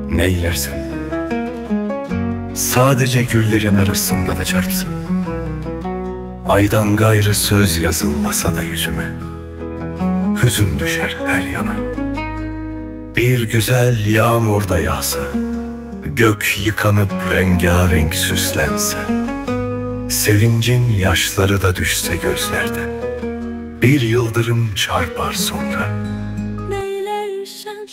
Neylersen, sadece güllerin arasında da çarpsın. Aydan gayrı söz yazılmasa da yüzüme, hüzün düşer her yana. Bir güzel yağmur da yağsa, gök yıkanıp rengarenk süslense, sevincin yaşları da düşse gözlerden, bir yıldırım çarpar sonra. Neylersen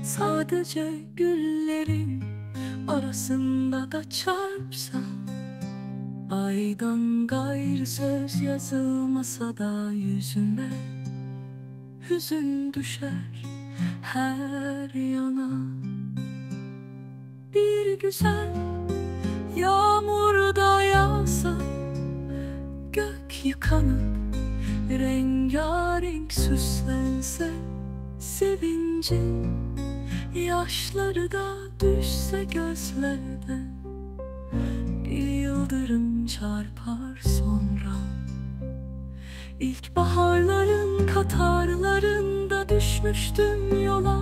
sadece güllerin arasında da çarpsan, aydan gayrı söz yazılmasa da yüzüne, hüzün düşer her yana. Bir güzel yağmur da yağsa, gök yıkanıp rengarenk süslense, sevincin yaşları da düşse gözlerden, bir yıldırım çarpar sonra. İlkbaharların katarlarında düşmüştüm yola,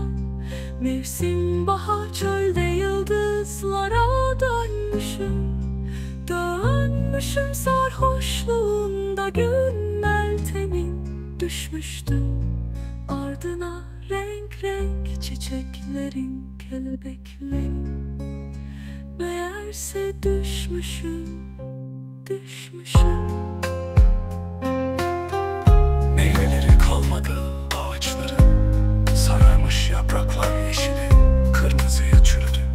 mevsim bahar çölde yıldızlara dönmüşüm. Dönmüşüm sarhoşluğunda gün meltemin, düşmüştüm ardına renk renk çiçeklerin, kelebeklerin. Meğerse düşmüşüm, düşmüşüm. Meyveleri kalmadı ağaçların, sararmış yapraklar yeşili, kırmızıya çürüdü.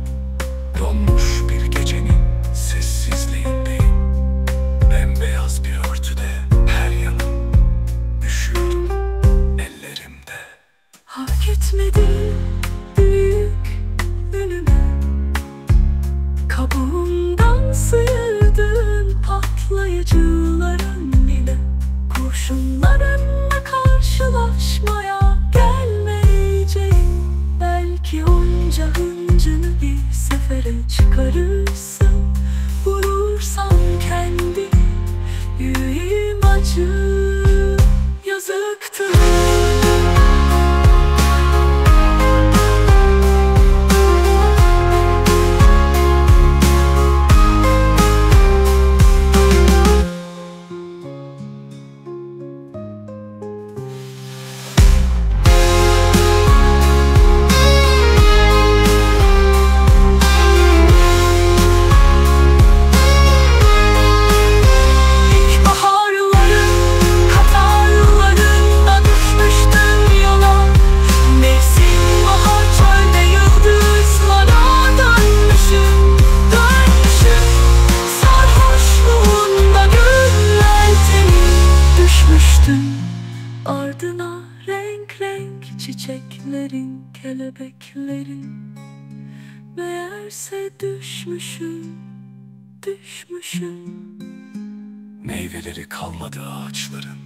Donmuş bir gecenin sessizliğindeyim, bembeyaz bir örtüde her yanım, üşüyorum ellerimde. Hak etmedim büyük önüme, kabuğundan sıyırdığın patlayıcıların ile, kurşunlarınla karşılaşmaya gelmeyeceğim. Belki onca hıncını bir sefere çıkarırsın, vurursan kendini, yüreğim acır, yazıktır. Ardına renk renk çiçeklerin, kelebeklerin. Meğerse düşmüşüm, düşmüşüm. Meyveleri kalmadı ağaçların,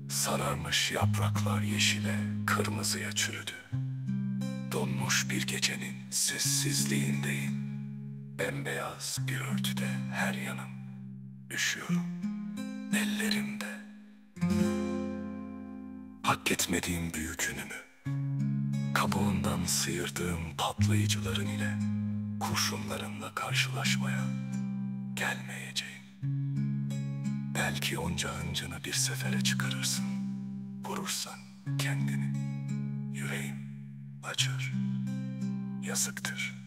sararmış yapraklar yeşile, kırmızıya çürüdü. Donmuş bir gecenin sessizliğindeyim, bembeyaz bir örtüde her yanım, üşüyorum ellerimde. Hak etmediğim büyük önümü, kabuğundan sıyırdığım patlayıcıların ile, kurşunlarınla karşılaşmaya gelmeyeceğim. Belki onca hıncını bir sefere çıkarırsın, vurursan kendini, yüreğim acır, yazıktır.